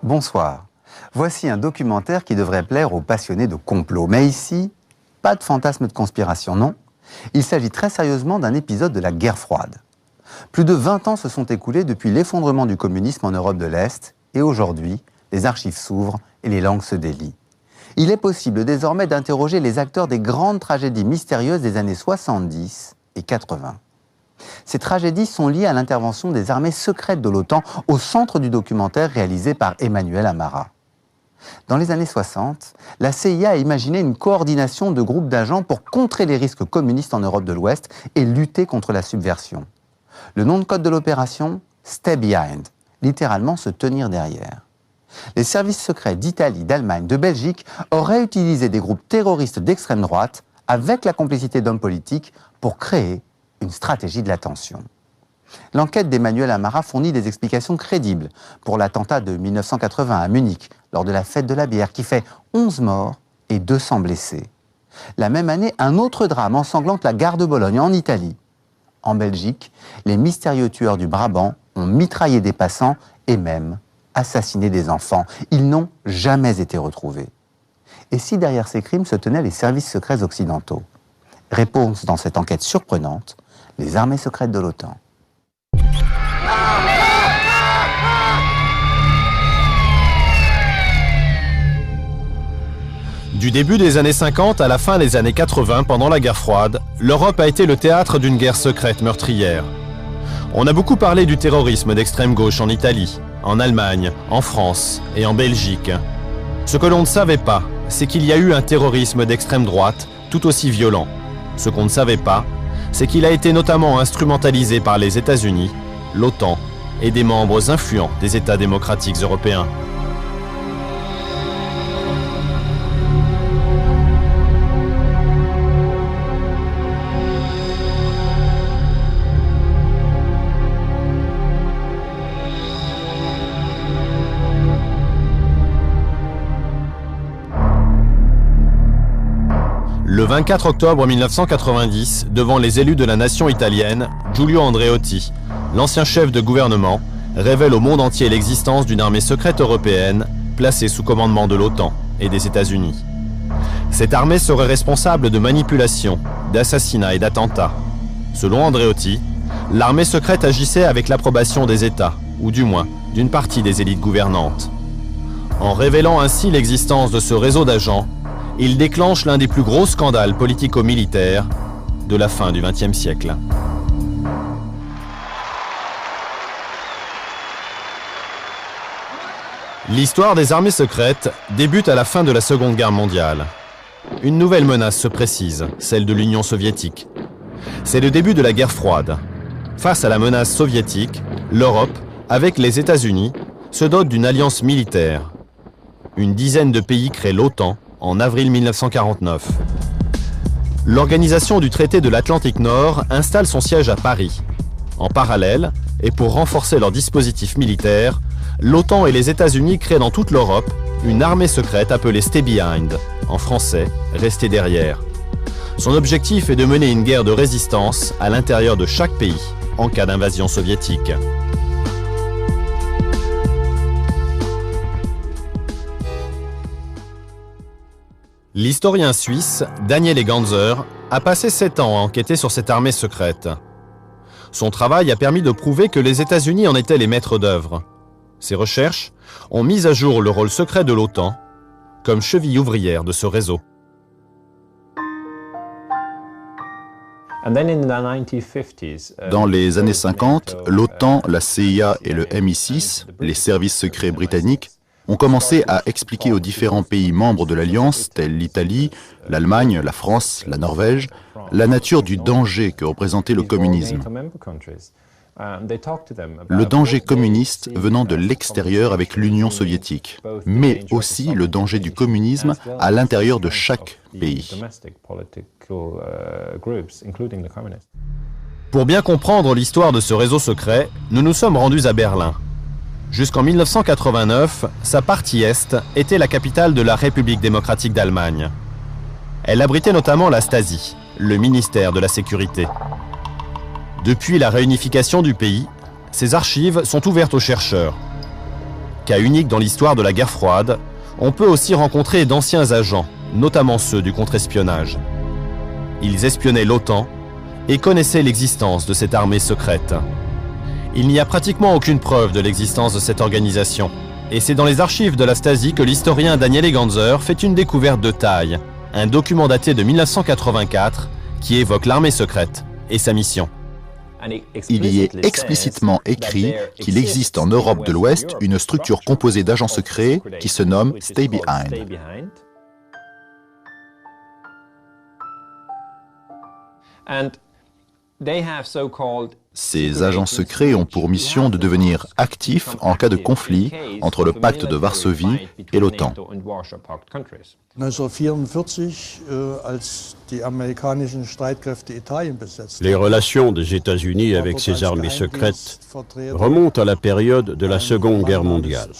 Bonsoir. Voici un documentaire qui devrait plaire aux passionnés de complot. Mais ici, pas de fantasme de conspiration, non. Il s'agit très sérieusement d'un épisode de la guerre froide. Plus de 20 ans se sont écoulés depuis l'effondrement du communisme en Europe de l'Est et aujourd'hui, les archives s'ouvrent et les langues se délient. Il est possible désormais d'interroger les acteurs des grandes tragédies mystérieuses des années 70 et 80. Ces tragédies sont liées à l'intervention des armées secrètes de l'OTAN au centre du documentaire réalisé par Emmanuel Amara. Dans les années 60, la CIA a imaginé une coordination de groupes d'agents pour contrer les risques communistes en Europe de l'Ouest et lutter contre la subversion. Le nom de code de l'opération, Stay Behind, littéralement se tenir derrière. Les services secrets d'Italie, d'Allemagne, de Belgique auraient utilisé des groupes terroristes d'extrême droite avec la complicité d'hommes politiques pour créer une stratégie de l'attention. L'enquête d'Emmanuel Amara fournit des explications crédibles pour l'attentat de 1980 à Munich, lors de la fête de la bière, qui fait 11 morts et 200 blessés. La même année, un autre drame ensanglante la gare de Bologne, en Italie. En Belgique, les mystérieux tueurs du Brabant ont mitraillé des passants et même assassiné des enfants. Ils n'ont jamais été retrouvés. Et si derrière ces crimes se tenaient les services secrets occidentaux? Réponse dans cette enquête surprenante, les armées secrètes de l'OTAN. Du début des années 50 à la fin des années 80, pendant la guerre froide, l'Europe a été le théâtre d'une guerre secrète meurtrière. On a beaucoup parlé du terrorisme d'extrême gauche en Italie, en Allemagne, en France et en Belgique. Ce que l'on ne savait pas, c'est qu'il y a eu un terrorisme d'extrême droite tout aussi violent. Ce qu'on ne savait pas, c'est qu'il a été notamment instrumentalisé par les États-Unis, l'OTAN et des membres influents des États démocratiques européens. Le 24 octobre 1990, devant les élus de la nation italienne, Giulio Andreotti, l'ancien chef de gouvernement, révèle au monde entier l'existence d'une armée secrète européenne placée sous commandement de l'OTAN et des États-Unis. Cette armée serait responsable de manipulations, d'assassinats et d'attentats. Selon Andreotti, l'armée secrète agissait avec l'approbation des États, ou du moins d'une partie des élites gouvernantes. En révélant ainsi l'existence de ce réseau d'agents, il déclenche l'un des plus gros scandales politico-militaires de la fin du XXe siècle. L'histoire des armées secrètes débute à la fin de la Seconde Guerre mondiale. Une nouvelle menace se précise, celle de l'Union soviétique. C'est le début de la guerre froide. Face à la menace soviétique, l'Europe, avec les États-Unis, se dote d'une alliance militaire. Une dizaine de pays créent l'OTAN en avril 1949. L'organisation du traité de l'Atlantique Nord installe son siège à Paris. En parallèle, et pour renforcer leur dispositif militaire, l'OTAN et les États-Unis créent dans toute l'Europe une armée secrète appelée Stay Behind, en français, rester derrière. Son objectif est de mener une guerre de résistance à l'intérieur de chaque pays, en cas d'invasion soviétique. L'historien suisse Daniele Ganser a passé 7 ans à enquêter sur cette armée secrète. Son travail a permis de prouver que les États-Unis en étaient les maîtres d'œuvre. Ses recherches ont mis à jour le rôle secret de l'OTAN comme cheville ouvrière de ce réseau. Dans les années 50, l'OTAN, la CIA et le MI6, les services secrets britanniques, ont commencé à expliquer aux différents pays membres de l'Alliance, tels l'Italie, l'Allemagne, la France, la Norvège, la nature du danger que représentait le communisme. Le danger communiste venant de l'extérieur avec l'Union soviétique, mais aussi le danger du communisme à l'intérieur de chaque pays. Pour bien comprendre l'histoire de ce réseau secret, nous nous sommes rendus à Berlin. Jusqu'en 1989, sa partie Est était la capitale de la République démocratique d'Allemagne. Elle abritait notamment la Stasi, le ministère de la Sécurité. Depuis la réunification du pays, ces archives sont ouvertes aux chercheurs. Cas unique dans l'histoire de la guerre froide, on peut aussi rencontrer d'anciens agents, notamment ceux du contre-espionnage. Ils espionnaient l'OTAN et connaissaient l'existence de cette armée secrète. Il n'y a pratiquement aucune preuve de l'existence de cette organisation. Et c'est dans les archives de la Stasi que l'historien Daniele Ganser fait une découverte de taille, un document daté de 1984 qui évoque l'armée secrète et sa mission. Il y est explicitement écrit qu'il existe en Europe de l'Ouest une structure composée d'agents secrets qui se nomme Stay Behind. Ces agents secrets ont pour mission de devenir actifs en cas de conflit entre le pacte de Varsovie et l'OTAN. Les relations des États-Unis avec ces armées secrètes remontent à la période de la Seconde Guerre mondiale.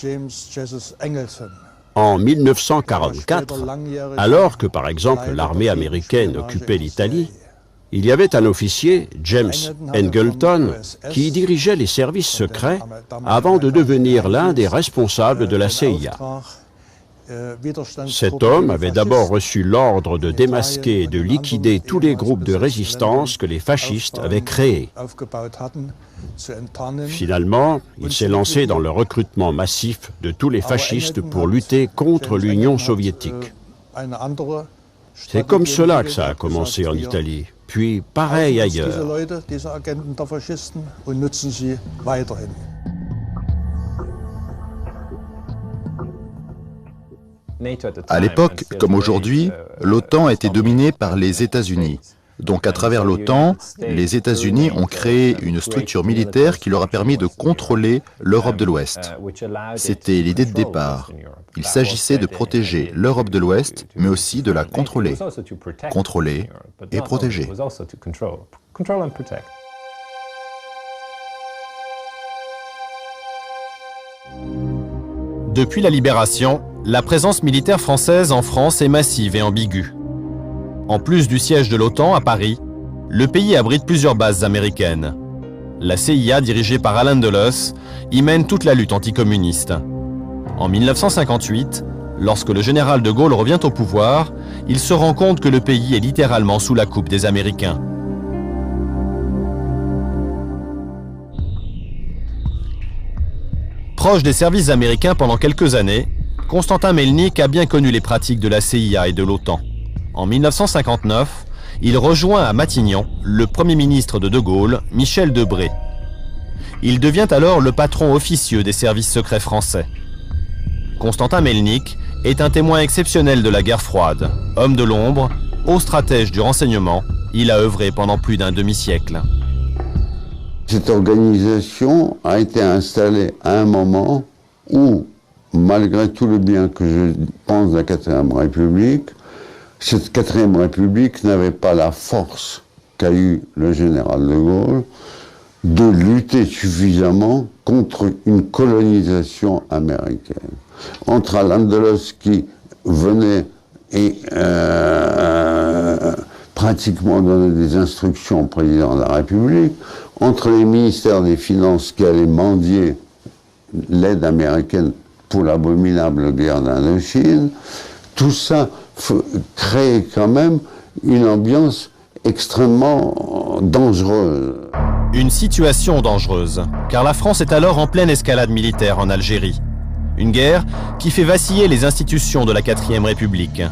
En 1944, alors que par exemple l'armée américaine occupait l'Italie, il y avait un officier, James Angleton, qui dirigeait les services secrets avant de devenir l'un des responsables de la CIA. Cet homme avait d'abord reçu l'ordre de démasquer et de liquider tous les groupes de résistance que les fascistes avaient créés. Finalement, il s'est lancé dans le recrutement massif de tous les fascistes pour lutter contre l'Union soviétique. C'est comme cela que ça a commencé en Italie, puis pareil ailleurs. À l'époque, comme aujourd'hui, l'OTAN était dominée par les États-Unis. Donc à travers l'OTAN, les États-Unis ont créé une structure militaire qui leur a permis de contrôler l'Europe de l'Ouest. C'était l'idée de départ. Il s'agissait de protéger l'Europe de l'Ouest, mais aussi de la contrôler. Contrôler et protéger. Depuis la libération, la présence militaire française en France est massive et ambiguë. En plus du siège de l'OTAN à Paris, le pays abrite plusieurs bases américaines. La CIA, dirigée par Allen Dulles, y mène toute la lutte anticommuniste. En 1958, lorsque le général de Gaulle revient au pouvoir, il se rend compte que le pays est littéralement sous la coupe des Américains. Proche des services américains pendant quelques années, Konstantin Melnik a bien connu les pratiques de la CIA et de l'OTAN. En 1959, il rejoint à Matignon le Premier ministre de Gaulle, Michel Debré. Il devient alors le patron officieux des services secrets français. Konstantin Melnik est un témoin exceptionnel de la guerre froide. Homme de l'ombre, haut stratège du renseignement, il a œuvré pendant plus d'un demi-siècle. Cette organisation a été installée à un moment où, malgré tout le bien que je pense de la 4e République, cette 4e République n'avait pas la force qu'a eu le général de Gaulle de lutter suffisamment contre une colonisation américaine. Entre Allen Dulles qui venait et pratiquement donnait des instructions au président de la République, entre les ministères des Finances qui allaient mendier l'aide américaine pour l'abominable guerre d'Indochine, tout ça crée quand même une ambiance extrêmement dangereuse. Une situation dangereuse, car la France est alors en pleine escalade militaire en Algérie. Une guerre qui fait vaciller les institutions de la 4e République.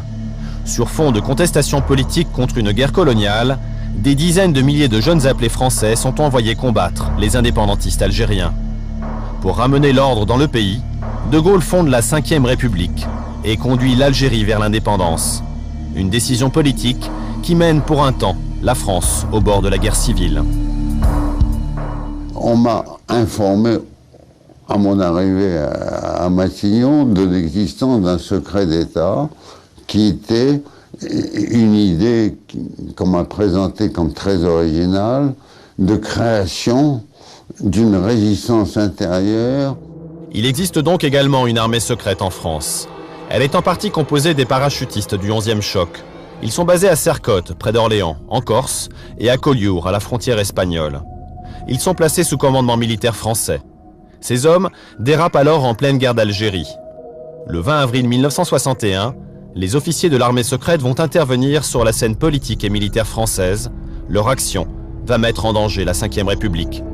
Sur fond de contestation politique contre une guerre coloniale, des dizaines de milliers de jeunes appelés français sont envoyés combattre les indépendantistes algériens. Pour ramener l'ordre dans le pays, De Gaulle fonde la 5e République et conduit l'Algérie vers l'indépendance. Une décision politique qui mène pour un temps la France au bord de la guerre civile. On m'a informé, à mon arrivée à Matignon, de l'existence d'un secret d'État qui était une idée qu'on m'a présentée comme très originale de création d'une résistance intérieure. Il existe donc également une armée secrète en France. Elle est en partie composée des parachutistes du 11e choc. Ils sont basés à Sercotte, près d'Orléans, en Corse, et à Collioure, à la frontière espagnole. Ils sont placés sous commandement militaire français. Ces hommes dérapent alors en pleine guerre d'Algérie. Le 20 avril 1961, les officiers de l'armée secrète vont intervenir sur la scène politique et militaire française. Leur action va mettre en danger la Ve République.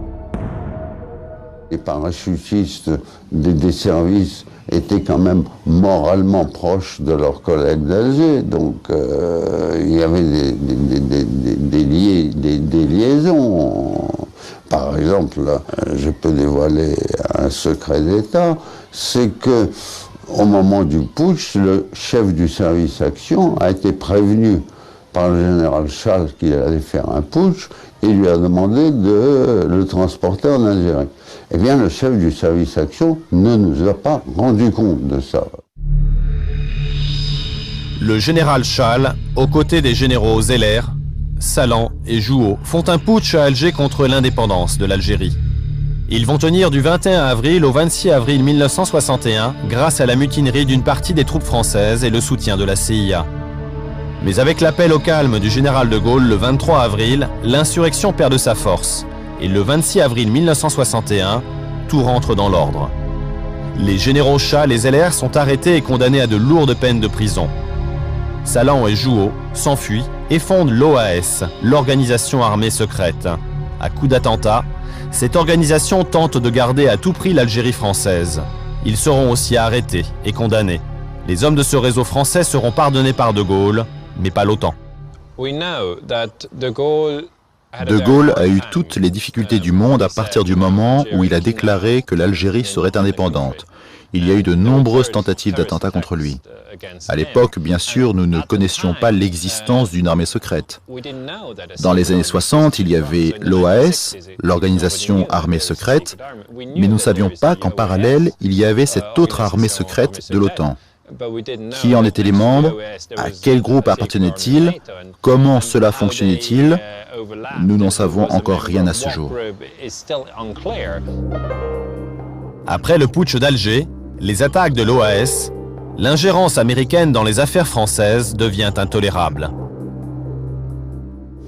Les parachutistes des services étaient quand même moralement proches de leurs collègues d'Alger, donc il y avait des liaisons. Par exemple, je peux dévoiler un secret d'État, c'est que au moment du putsch, le chef du service action a été prévenu par le général Schall qu'il allait faire un putsch et lui a demandé de le transporter en Algérie. Eh bien, le chef du service action ne nous a pas rendu compte de ça. Le général Schall, aux côtés des généraux Zeller, Salan et Jouhaud, font un putsch à Alger contre l'indépendance de l'Algérie. Ils vont tenir du 21 avril au 26 avril 1961 grâce à la mutinerie d'une partie des troupes françaises et le soutien de la CIA. Mais avec l'appel au calme du général de Gaulle le 23 avril, l'insurrection perd de sa force. Et le 26 avril 1961, tout rentre dans l'ordre. Les généraux Schall et Zeller sont arrêtés et condamnés à de lourdes peines de prison. Salan et Jouhaud s'enfuient et fondent l'OAS, l'organisation armée secrète. À coup d'attentat, cette organisation tente de garder à tout prix l'Algérie française. Ils seront aussi arrêtés et condamnés. Les hommes de ce réseau français seront pardonnés par De Gaulle, mais pas l'OTAN. De Gaulle a eu toutes les difficultés du monde à partir du moment où il a déclaré que l'Algérie serait indépendante. Il y a eu de nombreuses tentatives d'attentats contre lui. À l'époque, bien sûr, nous ne connaissions pas l'existence d'une armée secrète. Dans les années 60, il y avait l'OAS, l'organisation armée secrète, mais nous ne savions pas qu'en parallèle, il y avait cette autre armée secrète de l'OTAN. Qui en étaient les membres? À quel groupe appartenaient-ils? Comment cela fonctionnait-il? Nous n'en savons encore rien à ce jour. Après le putsch d'Alger, les attaques de l'OAS, l'ingérence américaine dans les affaires françaises devient intolérable.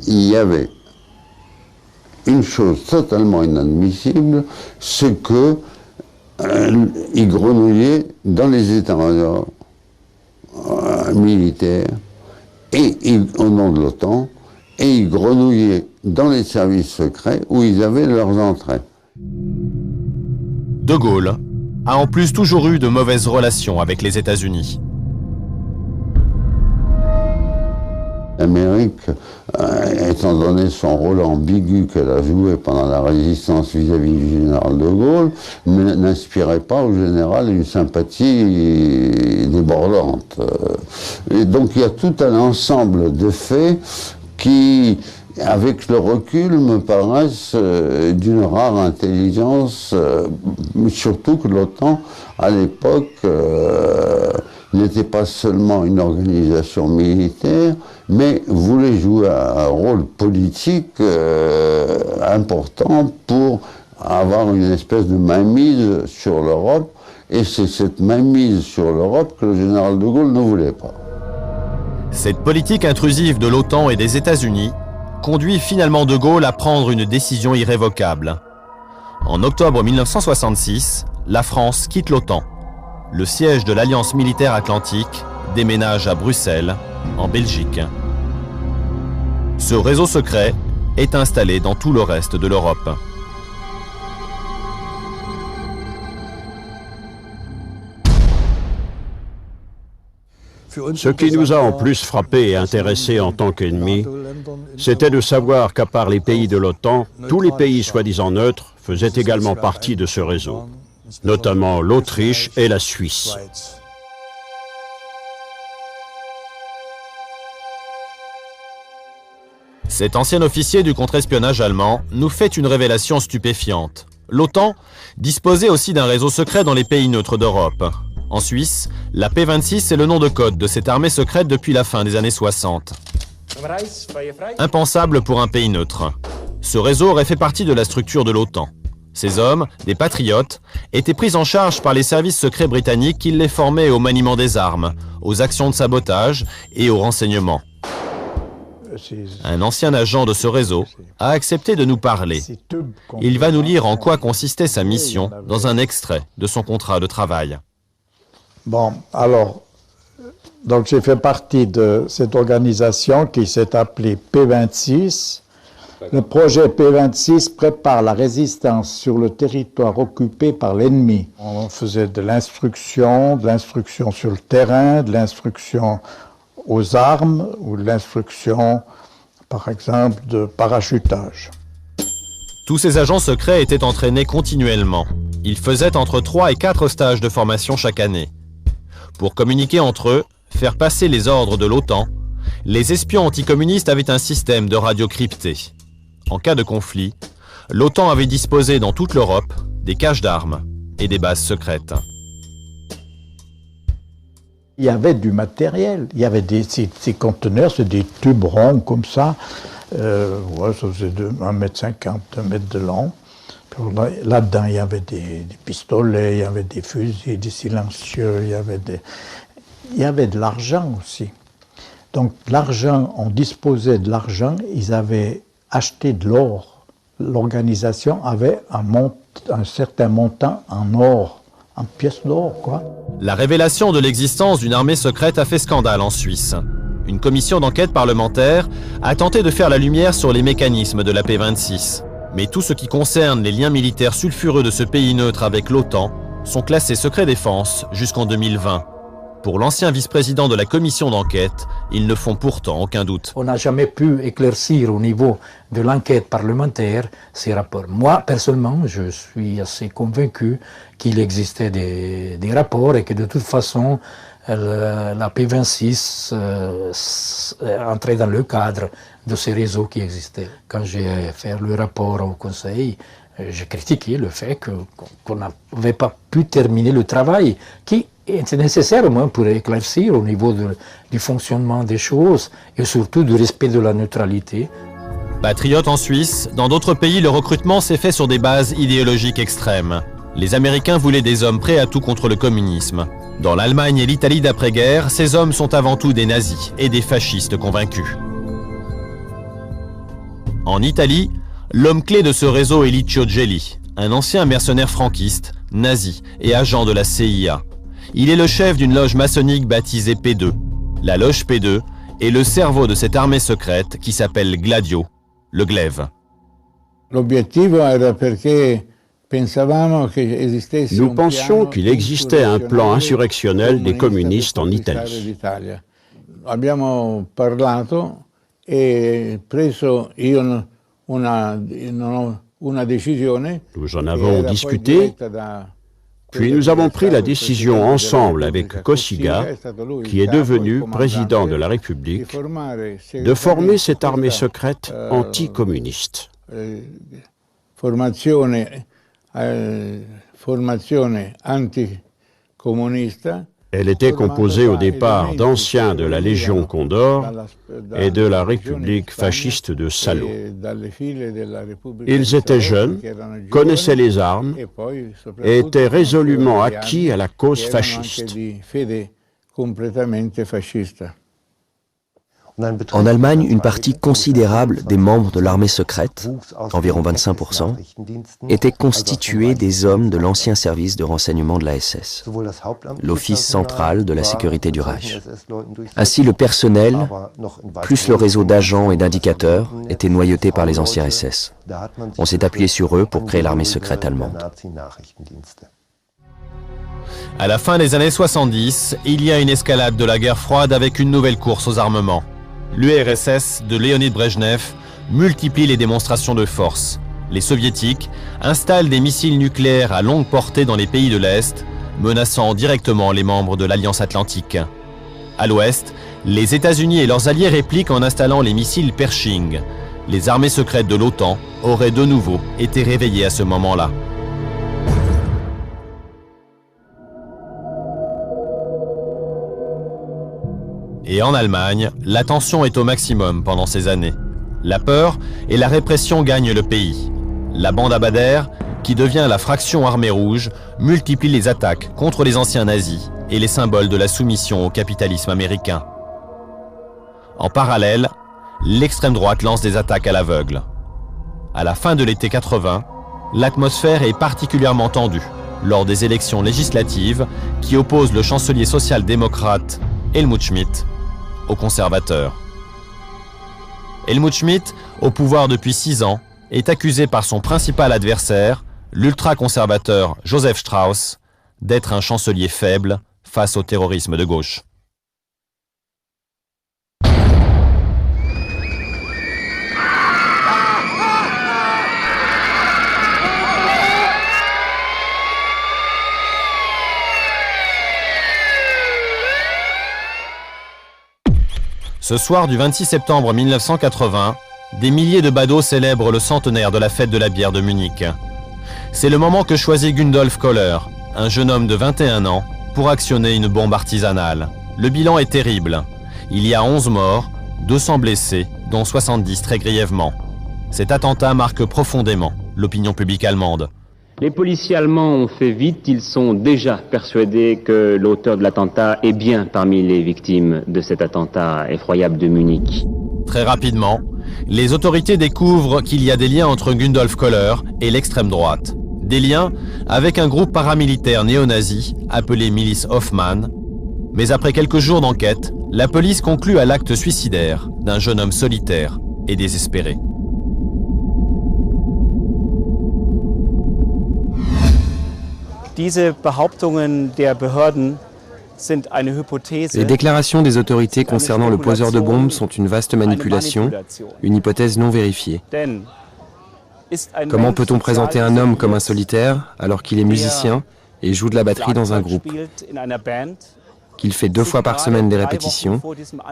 Il y avait une chose totalement inadmissible, c'est que ils grenouillaient dans les états-majors militaires et au nom de l'OTAN, et ils grenouillaient dans les services secrets où ils avaient leurs entrées. De Gaulle a en plus toujours eu de mauvaises relations avec les États-Unis. L'Amérique, étant donné son rôle ambigu qu'elle a joué pendant la résistance vis-à-vis du général de Gaulle, n'inspirait pas au général une sympathie débordante. Et donc il y a tout un ensemble de faits qui, avec le recul, me paraissent d'une rare intelligence, surtout que l'OTAN, à l'époque, n'était pas seulement une organisation militaire, mais voulait jouer un rôle politique important pour avoir une espèce de mainmise sur l'Europe, et c'est cette mainmise sur l'Europe que le général de Gaulle ne voulait pas. Cette politique intrusive de l'OTAN et des États-Unis conduit finalement De Gaulle à prendre une décision irrévocable. En octobre 1966, la France quitte l'OTAN. Le siège de l'Alliance militaire atlantique déménage à Bruxelles, en Belgique. Ce réseau secret est installé dans tout le reste de l'Europe. Ce qui nous a en plus frappé et intéressé en tant qu'ennemis, c'était de savoir qu'à part les pays de l'OTAN, tous les pays soi-disant neutres faisaient également partie de ce réseau, notamment l'Autriche et la Suisse. Cet ancien officier du contre-espionnage allemand nous fait une révélation stupéfiante. L'OTAN disposait aussi d'un réseau secret dans les pays neutres d'Europe. En Suisse, la P26 est le nom de code de cette armée secrète depuis la fin des années 60. Impensable pour un pays neutre. Ce réseau aurait fait partie de la structure de l'OTAN. Ces hommes, des patriotes, étaient pris en charge par les services secrets britanniques qui les formaient au maniement des armes, aux actions de sabotage et au renseignement. Un ancien agent de ce réseau a accepté de nous parler. Il va nous lire en quoi consistait sa mission dans un extrait de son contrat de travail. Bon, alors, donc j'ai fait partie de cette organisation qui s'est appelée P26. Le projet P26 prépare la résistance sur le territoire occupé par l'ennemi. On faisait de l'instruction sur le terrain, de l'instruction aux armes ou de l'instruction, par exemple, de parachutage. Tous ces agents secrets étaient entraînés continuellement. Ils faisaient entre 3 et 4 stages de formation chaque année. Pour communiquer entre eux, faire passer les ordres de l'OTAN, les espions anticommunistes avaient un système de radio crypté. En cas de conflit, l'OTAN avait disposé dans toute l'Europe des caches d'armes et des bases secrètes. Il y avait du matériel, il y avait ces conteneurs, c'est des tubes ronds comme ça, ça faisait 1,50 m, 2 mètres de long. Là-dedans, il y avait des pistolets, il y avait des fusils, des silencieux, il y avait de l'argent aussi. Donc l'argent, on disposait de l'argent, ils avaient acheté de l'or. L'organisation avait un certain montant en or, en pièces d'or, quoi. La révélation de l'existence d'une armée secrète a fait scandale en Suisse. Une commission d'enquête parlementaire a tenté de faire la lumière sur les mécanismes de la P26. Mais tout ce qui concerne les liens militaires sulfureux de ce pays neutre avec l'OTAN sont classés secret défense jusqu'en 2020. Pour l'ancien vice-président de la commission d'enquête, ils ne font pourtant aucun doute. On n'a jamais pu éclaircir au niveau de l'enquête parlementaire ces rapports. Moi, personnellement, je suis assez convaincu qu'il existait des rapports et que de toute façon, la P26 entrait dans le cadre de ces réseaux qui existaient. Quand j'ai fait le rapport au Conseil, j'ai critiqué le fait qu'on n'avait pas pu terminer le travail qui était nécessaire au moins pour éclaircir au niveau du fonctionnement des choses et surtout du respect de la neutralité. Patriote en Suisse, dans d'autres pays, le recrutement s'est fait sur des bases idéologiques extrêmes. Les Américains voulaient des hommes prêts à tout contre le communisme. Dans l'Allemagne et l'Italie d'après-guerre, ces hommes sont avant tout des nazis et des fascistes convaincus. En Italie, l'homme clé de ce réseau est Licio Gelli, un ancien mercenaire franquiste, nazi et agent de la CIA. Il est le chef d'une loge maçonnique baptisée P2. La loge P2 est le cerveau de cette armée secrète qui s'appelle Gladio, le glaive. Nous pensions qu'il existait un plan insurrectionnel des communistes en Italie. Nous en avons discuté, puis nous avons pris la décision ensemble avec Cossiga, qui est devenu président de la République, de former cette armée secrète anticommuniste. Elle était composée au départ d'anciens de la Légion Condor et de la République fasciste de Salo. Ils étaient jeunes, connaissaient les armes et étaient résolument acquis à la cause fasciste. En Allemagne, une partie considérable des membres de l'armée secrète, environ 25%, étaient constitués des hommes de l'ancien service de renseignement de la SS, l'Office central de la sécurité du Reich. Ainsi, le personnel, plus le réseau d'agents et d'indicateurs, étaient noyautés par les anciens SS. On s'est appuyé sur eux pour créer l'armée secrète allemande. À la fin des années 70, il y a une escalade de la guerre froide avec une nouvelle course aux armements. L'URSS de Léonid Brejnev multiplie les démonstrations de force. Les soviétiques installent des missiles nucléaires à longue portée dans les pays de l'Est, menaçant directement les membres de l'Alliance Atlantique. À l'Ouest, les États-Unis et leurs alliés répliquent en installant les missiles Pershing. Les armées secrètes de l'OTAN auraient de nouveau été réveillées à ce moment-là. Et en Allemagne, la tension est au maximum pendant ces années. La peur et la répression gagnent le pays. La bande à Bader, qui devient la fraction armée rouge, multiplie les attaques contre les anciens nazis et les symboles de la soumission au capitalisme américain. En parallèle, l'extrême droite lance des attaques à l'aveugle. À la fin de l'été 80, l'atmosphère est particulièrement tendue lors des élections législatives qui opposent le chancelier social-démocrate Helmut Schmidt aux conservateurs. Helmut Schmidt, au pouvoir depuis 6 ans, est accusé par son principal adversaire, l'ultra-conservateur Joseph Strauss, d'être un chancelier faible face au terrorisme de gauche. Ce soir du 26 septembre 1980, des milliers de badauds célèbrent le centenaire de la fête de la bière de Munich. C'est le moment que choisit Gundolf Köhler, un jeune homme de 21 ans, pour actionner une bombe artisanale. Le bilan est terrible. Il y a 11 morts, 200 blessés, dont 70 très grièvement. Cet attentat marque profondément l'opinion publique allemande. Les policiers allemands ont fait vite, ils sont déjà persuadés que l'auteur de l'attentat est bien parmi les victimes de cet attentat effroyable de Munich. Très rapidement, les autorités découvrent qu'il y a des liens entre Gundolf Köhler et l'extrême droite. Des liens avec un groupe paramilitaire néo-nazi appelé Milice Hoffmann. Mais après quelques jours d'enquête, la police conclut à l'acte suicidaire d'un jeune homme solitaire et désespéré. Les déclarations des autorités concernant le poseur de bombes sont une vaste manipulation, une hypothèse non vérifiée. Comment peut-on présenter un homme comme un solitaire alors qu'il est musicien et joue de la batterie dans un groupe, qu'il fait 2 fois par semaine des répétitions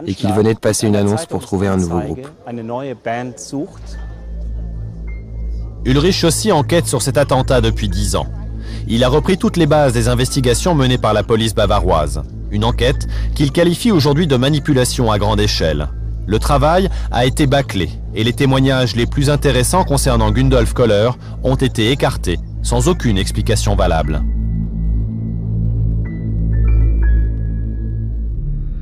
et qu'il venait de passer une annonce pour trouver un nouveau groupe? Ulrich Chaussy enquête sur cet attentat depuis 10 ans. Il a repris toutes les bases des investigations menées par la police bavaroise. Une enquête qu'il qualifie aujourd'hui de manipulation à grande échelle. Le travail a été bâclé et les témoignages les plus intéressants concernant Gundolf Köhler ont été écartés sans aucune explication valable.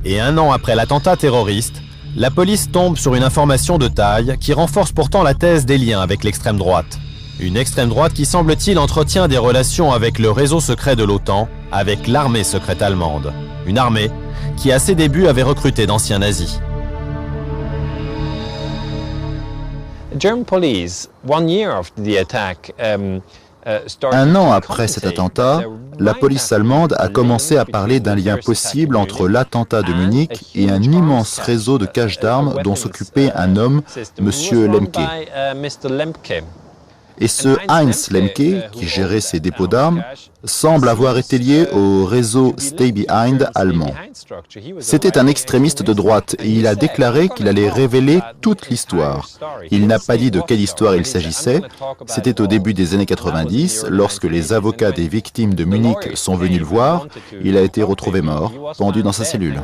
Et 1 an après l'attentat terroriste, la police tombe sur une information de taille qui renforce pourtant la thèse des liens avec l'extrême droite. Une extrême droite qui, semble-t-il, entretient des relations avec le réseau secret de l'OTAN, avec l'armée secrète allemande. Une armée qui, à ses débuts, avait recruté d'anciens nazis. Un an après cet attentat, la police allemande a commencé à parler d'un lien possible entre l'attentat de Munich et un immense réseau de caches d'armes dont s'occupait un homme, M. Lemke. Et ce Heinz Lemke, qui gérait ces dépôts d'armes, semble avoir été lié au réseau Stay Behind allemand. C'était un extrémiste de droite et il a déclaré qu'il allait révéler toute l'histoire. Il n'a pas dit de quelle histoire il s'agissait. C'était au début des années 90, lorsque les avocats des victimes de Munich sont venus le voir. Il a été retrouvé mort, pendu dans sa cellule.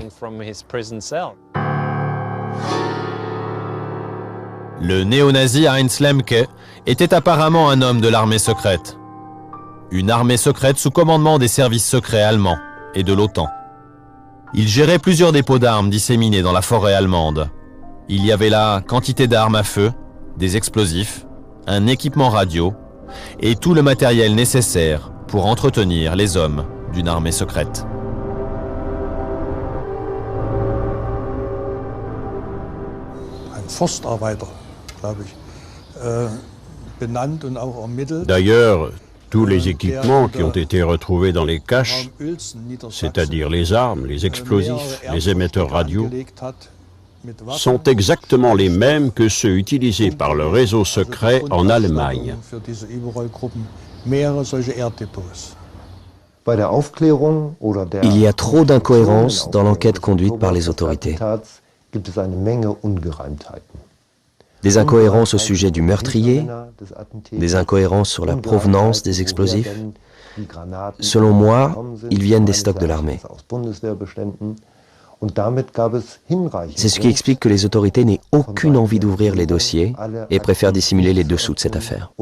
Le néo-nazi Heinz Lemke était apparemment un homme de l'armée secrète. Une armée secrète sous commandement des services secrets allemands et de l'OTAN. Il gérait plusieurs dépôts d'armes disséminés dans la forêt allemande. Il y avait là quantité d'armes à feu, des explosifs, un équipement radio et tout le matériel nécessaire pour entretenir les hommes d'une armée secrète. D'ailleurs, tous les équipements qui ont été retrouvés dans les caches, c'est-à-dire les armes, les explosifs, les émetteurs radio, sont exactement les mêmes que ceux utilisés par le réseau secret en Allemagne. Il y a trop d'incohérences dans l'enquête conduite par les autorités. Des incohérences au sujet du meurtrier, des incohérences sur la provenance des explosifs. Selon moi, ils viennent des stocks de l'armée. C'est ce qui explique que les autorités n'aient aucune envie d'ouvrir les dossiers et préfèrent dissimuler les dessous de cette affaire.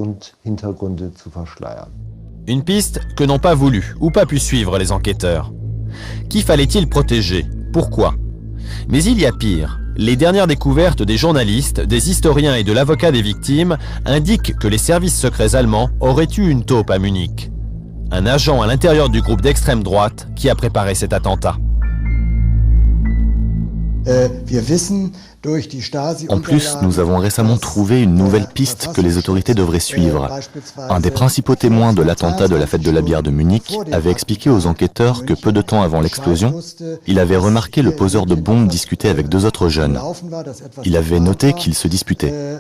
Une piste que n'ont pas voulu ou pas pu suivre les enquêteurs. Qui fallait-il protéger? Pourquoi? Mais il y a pire. les dernières découvertes des journalistes, des historiens et de l'avocat des victimes indiquent que les services secrets allemands auraient eu une taupe à Munich. Un agent à l'intérieur du groupe d'extrême droite qui a préparé cet attentat. En plus, nous avons récemment trouvé une nouvelle piste que les autorités devraient suivre. Un des principaux témoins de l'attentat de la fête de la bière de Munich avait expliqué aux enquêteurs que peu de temps avant l'explosion, il avait remarqué le poseur de bombes discuter avec deux autres jeunes. Il avait noté qu'ils se disputaient.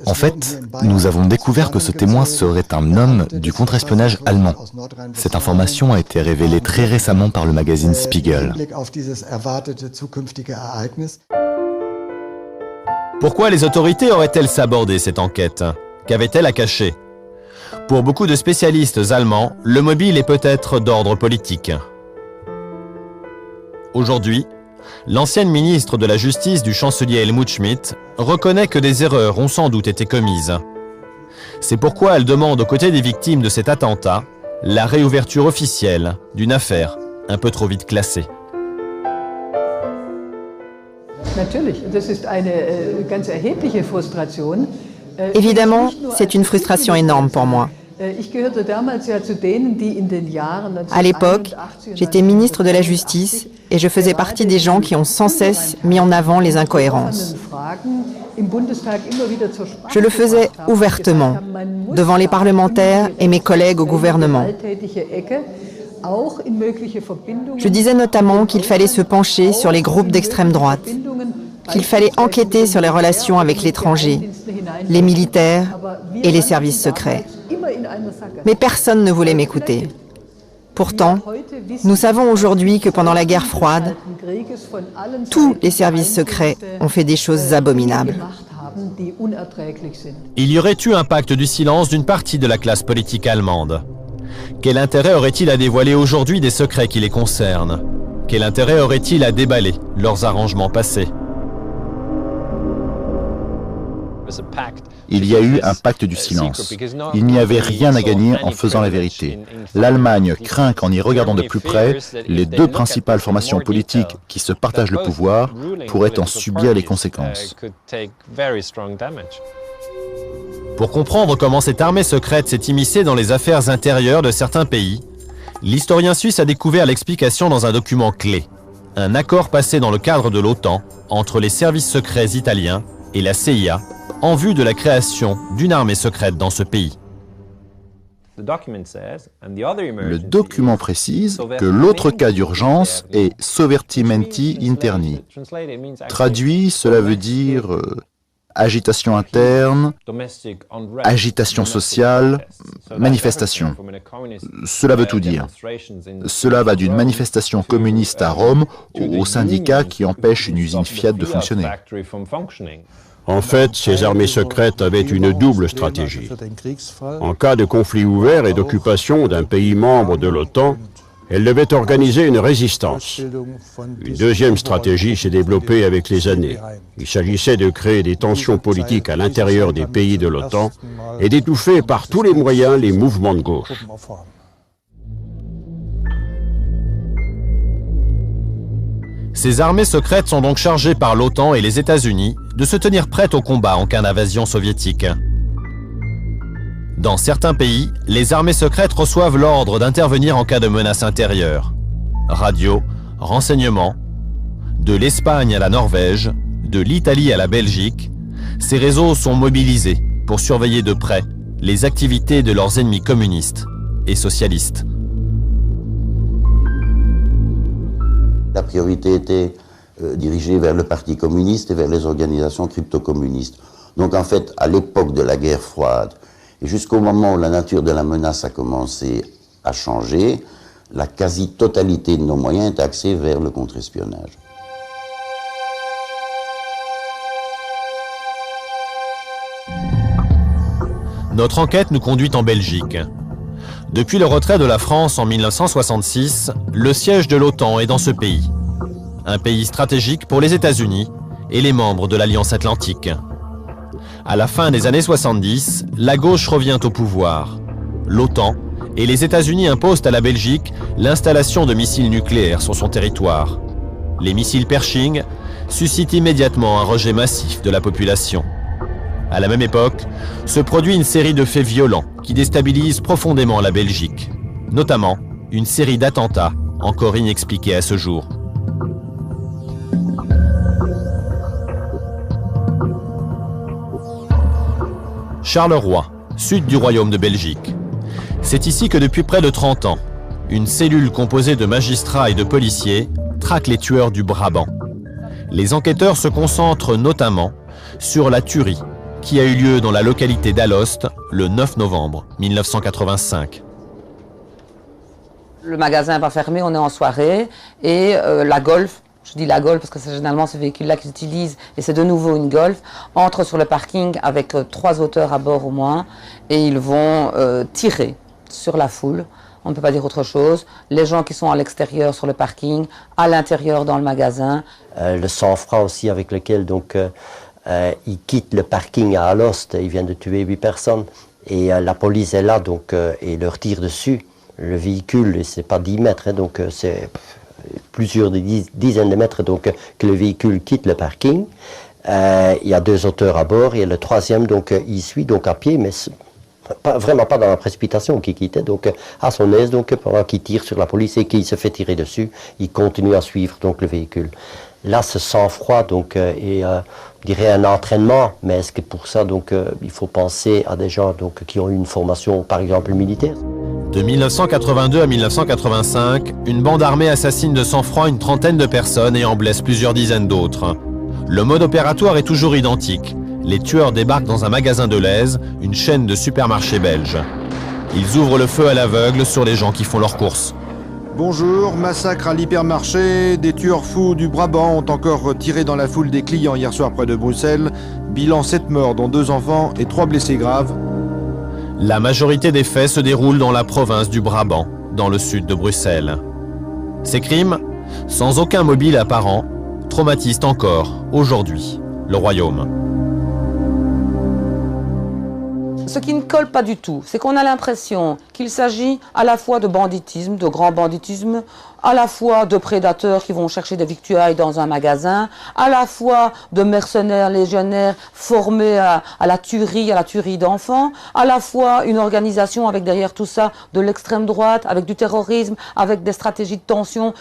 En fait, nous avons découvert que ce témoin serait un homme du contre-espionnage allemand. Cette information a été révélée très récemment par le magazine Spiegel. Pourquoi les autorités auraient-elles sabordé cette enquête? Qu'avaient-elles à cacher? Pour beaucoup de spécialistes allemands, le mobile est peut-être d'ordre politique. Aujourd'hui, l'ancienne ministre de la Justice du chancelier Helmut Schmidt reconnaît que des erreurs ont sans doute été commises. C'est pourquoi elle demande aux côtés des victimes de cet attentat la réouverture officielle d'une affaire un peu trop vite classée. Évidemment, c'est une frustration énorme pour moi. À l'époque, j'étais ministre de la Justice et je faisais partie des gens qui ont sans cesse mis en avant les incohérences. Je le faisais ouvertement, devant les parlementaires et mes collègues au gouvernement. Je disais notamment qu'il fallait se pencher sur les groupes d'extrême droite, qu'il fallait enquêter sur les relations avec l'étranger, les militaires et les services secrets. Mais personne ne voulait m'écouter. Pourtant, nous savons aujourd'hui que pendant la guerre froide, tous les services secrets ont fait des choses abominables. Il y aurait eu un pacte du silence d'une partie de la classe politique allemande. Quel intérêt aurait-il à dévoiler aujourd'hui des secrets qui les concernent? Quel intérêt aurait-il à déballer leurs arrangements passés? Il y a eu un pacte du silence. Il n'y avait rien à gagner en faisant la vérité. L'Allemagne craint qu'en y regardant de plus près, les deux principales formations politiques qui se partagent le pouvoir pourraient en subir les conséquences. Pour comprendre comment cette armée secrète s'est immiscée dans les affaires intérieures de certains pays, l'historien suisse a découvert l'explication dans un document clé. Un accord passé dans le cadre de l'OTAN entre les services secrets italiens et la CIA en vue de la création d'une armée secrète dans ce pays. Le document précise que l'autre cas d'urgence est Sovvertimenti interni. Traduit, cela veut dire agitation interne, agitation sociale, manifestation. Cela veut tout dire. Cela va d'une manifestation communiste à Rome au syndicat qui empêche une usine Fiat de fonctionner. En fait, ces armées secrètes avaient une double stratégie. En cas de conflit ouvert et d'occupation d'un pays membre de l'OTAN, elles devaient organiser une résistance. Une deuxième stratégie s'est développée avec les années. Il s'agissait de créer des tensions politiques à l'intérieur des pays de l'OTAN et d'étouffer par tous les moyens les mouvements de gauche. Ces armées secrètes sont donc chargées par l'OTAN et les États-Unis de se tenir prêtes au combat en cas d'invasion soviétique. Dans certains pays, les armées secrètes reçoivent l'ordre d'intervenir en cas de menace intérieure. Radio, renseignements, de l'Espagne à la Norvège, de l'Italie à la Belgique, ces réseaux sont mobilisés pour surveiller de près les activités de leurs ennemis communistes et socialistes. La priorité était dirigée vers le Parti communiste et vers les organisations crypto-communistes. Donc en fait, à l'époque de la guerre froide, et jusqu'au moment où la nature de la menace a commencé à changer, la quasi-totalité de nos moyens est axée vers le contre-espionnage. Notre enquête nous conduit en Belgique. Depuis le retrait de la France en 1966, le siège de l'OTAN est dans ce pays. Un pays stratégique pour les États-Unis et les membres de l'Alliance Atlantique. À la fin des années 70, la gauche revient au pouvoir. L'OTAN et les États-Unis imposent à la Belgique l'installation de missiles nucléaires sur son territoire. Les missiles Pershing, suscite immédiatement un rejet massif de la population. À la même époque, se produit une série de faits violents qui déstabilisent profondément la Belgique, notamment une série d'attentats encore inexpliqués à ce jour. Charleroi, sud du Royaume de Belgique. C'est ici que depuis près de 30 ans, une cellule composée de magistrats et de policiers traque les tueurs du Brabant. Les enquêteurs se concentrent notamment sur la tuerie qui a eu lieu dans la localité d'Alost le 9 novembre 1985. Le magasin va fermer, on est en soirée et la Golf, je dis la Golf parce que c'est généralement ce véhicule-là qu'ils utilisent et c'est de nouveau une Golf, entre sur le parking avec 3 auteurs à bord au moins et ils vont tirer sur la foule. On ne peut pas dire autre chose. Les gens qui sont à l'extérieur sur le parking, à l'intérieur dans le magasin. Le sang-froid aussi avec lequel donc ils quittent le parking à Alost, ils viennent de tuer 8 personnes et la police est là donc et leur tire dessus. Le véhicule, c'est pas 10 mètres, hein, donc c'est plusieurs dizaines de mètres donc que le véhicule quitte le parking. Il y a 2 auteurs à bord et le 3e donc il suit donc à pied, mais vraiment pas dans la précipitation qui quittait, donc à son aise donc pendant qu'il tire sur la police et qu'il se fait tirer dessus, il continue à suivre donc le véhicule. Là, ce sang-froid donc est, je dirais, un entraînement, mais est-ce que pour ça donc il faut penser à des gens donc qui ont eu une formation par exemple militaire? De 1982 à 1985, une bande armée assassine de sang-froid une trentaine de personnes et en blesse plusieurs dizaines d'autres. Le mode opératoire est toujours identique. Les tueurs débarquent dans un magasin de Lèze, une chaîne de supermarchés belges. Ils ouvrent le feu à l'aveugle sur les gens qui font leurs courses. Bonjour, massacre à l'hypermarché. Des tueurs fous du Brabant ont encore tiré dans la foule des clients hier soir près de Bruxelles. Bilan 7 morts, dont 2 enfants et 3 blessés graves. La majorité des faits se déroulent dans la province du Brabant, dans le sud de Bruxelles. Ces crimes, sans aucun mobile apparent, traumatisent encore, aujourd'hui, le royaume. Ce qui ne colle pas du tout, c'est qu'on a l'impression qu'il s'agit à la fois de banditisme, de grand banditisme, à la fois de prédateurs qui vont chercher des victuailles dans un magasin, à la fois de mercenaires légionnaires formés à la tuerie d'enfants, à la fois une organisation avec derrière tout ça de l'extrême droite, avec du terrorisme, avec des stratégies de tension.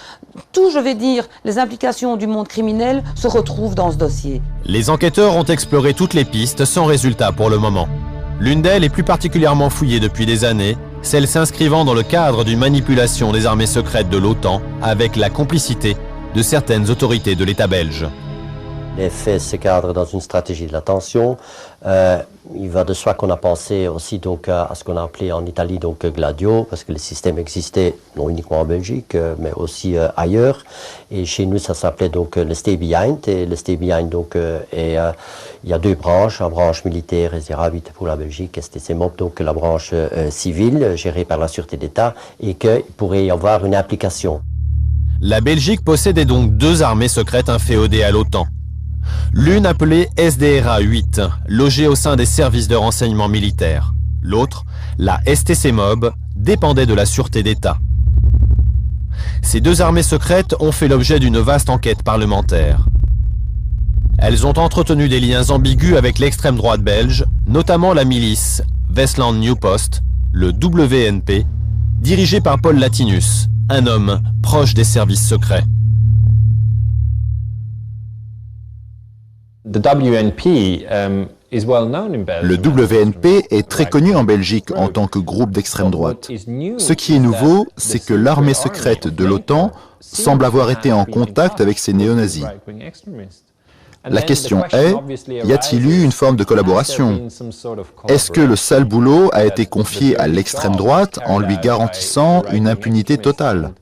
Tout, je vais dire, les implications du monde criminel se retrouvent dans ce dossier. Les enquêteurs ont exploré toutes les pistes sans résultat pour le moment. L'une d'elles est plus particulièrement fouillée depuis des années, celle s'inscrivant dans le cadre d'une manipulation des armées secrètes de l'OTAN avec la complicité de certaines autorités de l'État belge. Les faits se cadrent dans une stratégie de la tension. Il va de soi qu'on a pensé aussi donc à ce qu'on a appelé en Italie donc Gladio, parce que le système existait non uniquement en Belgique, mais aussi ailleurs. Et chez nous, ça s'appelait donc le Stay Behind. Et le Stay Behind donc il y a 2 branches, la branche militaire et 08 pour la Belgique, STC-MOB, donc la branche civile gérée par la Sûreté d'État, et qu'il pourrait y avoir une implication. La Belgique possédait donc 2 armées secrètes inféodées à l'OTAN. L'une appelée SDRA 8, logée au sein des services de renseignement militaire. L'autre, la STC-MOB, dépendait de la Sûreté d'État. Ces 2 armées secrètes ont fait l'objet d'une vaste enquête parlementaire. Elles ont entretenu des liens ambigus avec l'extrême droite belge, notamment la milice Westland New Post, le WNP, dirigée par Paul Latinus, un homme proche des services secrets. Le WNP est très connu en Belgique en tant que groupe d'extrême droite. Ce qui est nouveau, c'est que l'armée secrète de l'OTAN semble avoir été en contact avec ces néo-nazis. La question est, y a-t-il eu une forme de collaboration? Est-ce que le sale boulot a été confié à l'extrême droite en lui garantissant une impunité totale?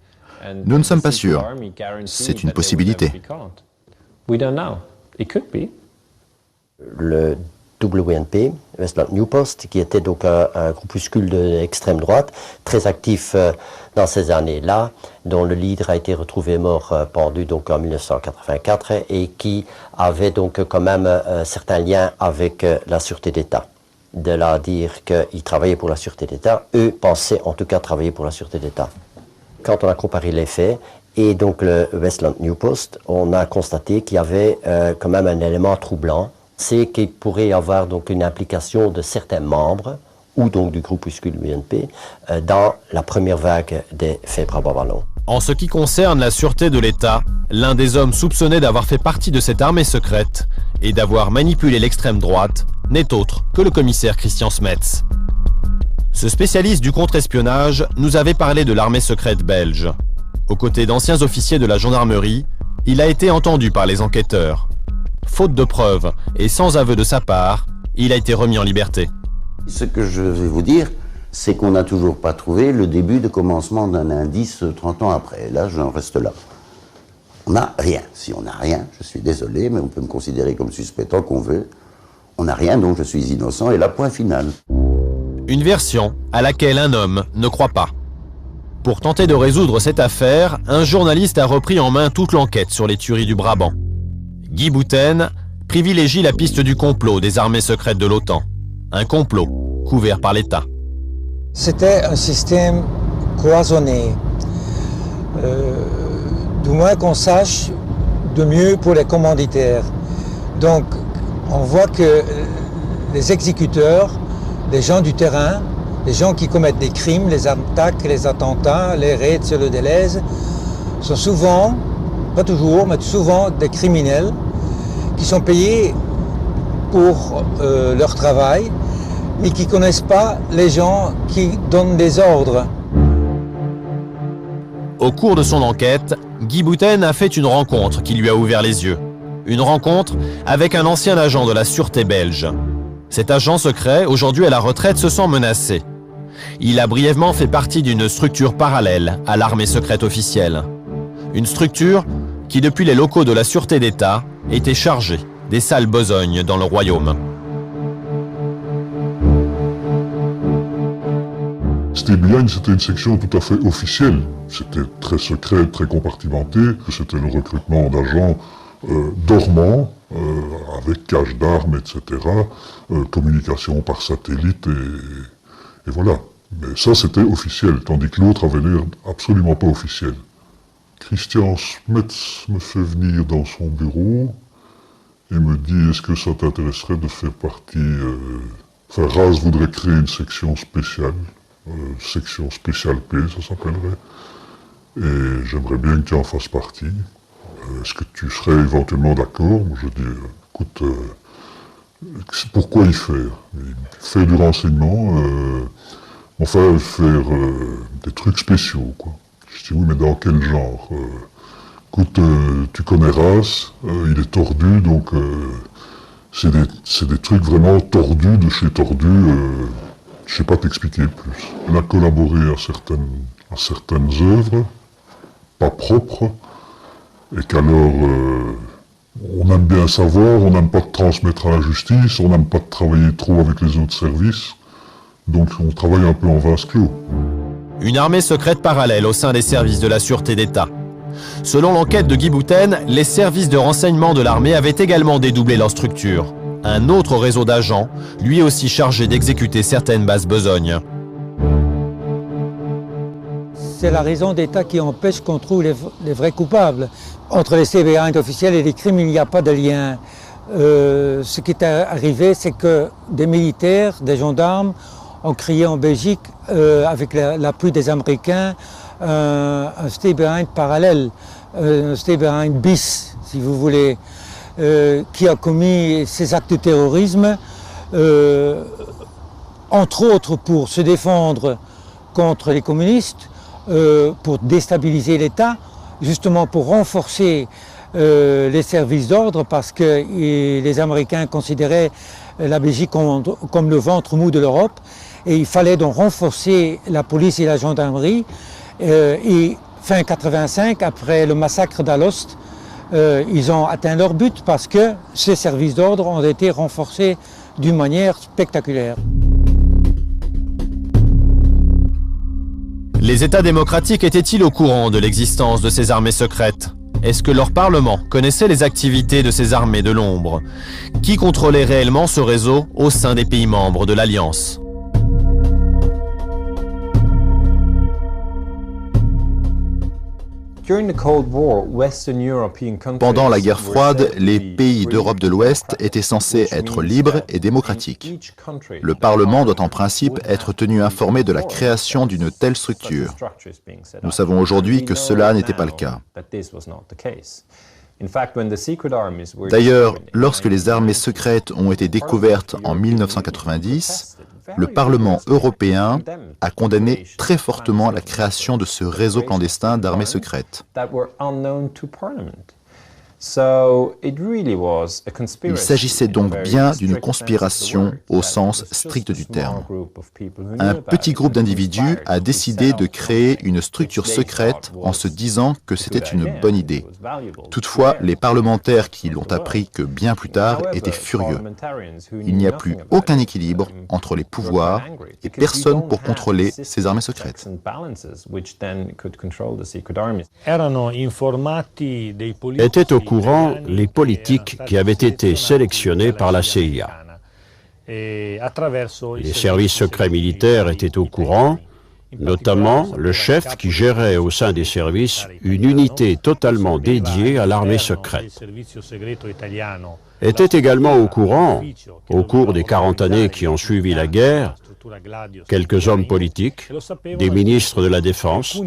Nous ne sommes pas sûrs. C'est une possibilité. Le WNP, Westland New Post, qui était donc un groupuscule d'extrême droite, très actif dans ces années-là, dont le leader a été retrouvé mort, pendu donc en 1984, et qui avait donc quand même certains liens avec la Sûreté d'État. De là à dire qu'ils travaillaient pour la Sûreté d'État, eux pensaient en tout cas travailler pour la Sûreté d'État. Quand on a comparé les faits, et donc le Westland New Post, on a constaté qu'il y avait quand même un élément troublant, c'est qu'il pourrait y avoir donc une implication de certains membres, ou donc du groupuscule BNP, dans la première vague des faits Brabant-Wallon. En ce qui concerne la sûreté de l'État, l'un des hommes soupçonnés d'avoir fait partie de cette armée secrète et d'avoir manipulé l'extrême droite n'est autre que le commissaire Christian Smets. Ce spécialiste du contre-espionnage nous avait parlé de l'armée secrète belge. Aux côtés d'anciens officiers de la gendarmerie, il a été entendu par les enquêteurs. Faute de preuves et sans aveu de sa part, il a été remis en liberté. Ce que je vais vous dire, c'est qu'on n'a toujours pas trouvé le début de commencement d'un indice 30 ans après. Là, j'en reste là. On n'a rien. Si on n'a rien, je suis désolé, mais on peut me considérer comme suspect tant qu'on veut. On n'a rien, donc je suis innocent, et là, point final. Une version à laquelle un homme ne croit pas. Pour tenter de résoudre cette affaire, un journaliste a repris en main toute l'enquête sur les tueries du Brabant. Guy Boutaine privilégie la piste du complot des armées secrètes de l'OTAN. Un complot couvert par l'État. C'était un système cloisonné. Du moins qu'on sache de mieux pour les commanditaires. Donc, on voit que les exécuteurs, les gens du terrain, les gens qui commettent des crimes, les attaques, les attentats, les raids sur le Deleuze, sont souvent, pas toujours, mais souvent des criminels qui sont payés pour leur travail, mais qui ne connaissent pas les gens qui donnent des ordres. Au cours de son enquête, Guy Boutaine a fait une rencontre qui lui a ouvert les yeux. Une rencontre avec un ancien agent de la sûreté belge. Cet agent secret, aujourd'hui à la retraite, se sent menacé. Il a brièvement fait partie d'une structure parallèle à l'armée secrète officielle. Une structure qui, depuis les locaux de la sûreté d'État, était chargée des sales besognes dans le royaume. STBN, c'était une section tout à fait officielle. C'était très secret, très compartimenté. C'était le recrutement d'agents dormants, avec cache d'armes, etc. Communication par satellite, et voilà. Mais ça, c'était officiel, tandis que l'autre avait l'air absolument pas officiel. Christian Smets me fait venir dans son bureau et me dit « Est-ce que ça t'intéresserait de faire partie... Enfin, RAS voudrait créer une section spéciale. Section spéciale P, ça s'appellerait. Et j'aimerais bien que tu en fasses partie. Est-ce que tu serais éventuellement d'accord ?» Je dis « Écoute, pourquoi y faire ? Faire du renseignement, enfin faire des trucs spéciaux, quoi. » Je dis « Oui, mais dans quel genre ? Écoute, tu connais RAS, il est tordu, donc c'est des trucs vraiment tordus de chez tordus. Je sais pas t'expliquer plus. On a collaboré à certaines œuvres, pas propres, et qu'alors on aime bien savoir, on n'aime pas transmettre à la justice, on n'aime pas travailler trop avec les autres services, donc on travaille un peu en vase clos. Une armée secrète parallèle au sein des services de la sûreté d'État. Selon l'enquête de Guy Boutaine, les services de renseignement de l'armée avaient également dédoublé leur structure. Un autre réseau d'agents, lui aussi chargé d'exécuter certaines basses besognes. C'est la raison d'État qui empêche qu'on trouve les vrais coupables. Entre les CBA officiels et les crimes, il n'y a pas de lien. Ce qui est arrivé, c'est que des militaires, des gendarmes, ont créé en Belgique, avec l'appui des Américains, un Stay Behind parallèle, un Stay Behind bis, si vous voulez, qui a commis ces actes de terrorisme, entre autres pour se défendre contre les communistes, pour déstabiliser l'État, justement pour renforcer les services d'ordre, parce que les Américains considéraient la Belgique comme le ventre mou de l'Europe, et il fallait donc renforcer la police et la gendarmerie. Et fin 85, après le massacre d'Alost, ils ont atteint leur but parce que ces services d'ordre ont été renforcés d'une manière spectaculaire. Les États démocratiques étaient-ils au courant de l'existence de ces armées secrètes? Est-ce que leur Parlement connaissait les activités de ces armées de l'ombre? Qui contrôlait réellement ce réseau au sein des pays membres de l'Alliance? Pendant la guerre froide, les pays d'Europe de l'Ouest étaient censés être libres et démocratiques. Le Parlement doit en principe être tenu informé de la création d'une telle structure. Nous savons aujourd'hui que cela n'était pas le cas. D'ailleurs, lorsque les armées secrètes ont été découvertes en 1990, le Parlement européen a condamné très fortement la création de ce réseau clandestin d'armées secrètes. Il s'agissait donc bien d'une conspiration au sens strict du terme. Un petit groupe d'individus a décidé de créer une structure secrète en se disant que c'était une bonne idée. Toutefois, les parlementaires qui l'ont appris que bien plus tard étaient furieux. Il n'y a plus aucun équilibre entre les pouvoirs et personne pour contrôler ces armées secrètes. Étaient au courant les politiques qui avaient été sélectionnés par la CIA. Les services secrets militaires étaient au courant, notamment le chef qui gérait au sein des services une unité totalement dédiée à l'armée secrète. Était également au courant, au cours des 40 années qui ont suivi la guerre, quelques hommes politiques, des ministres de la Défense,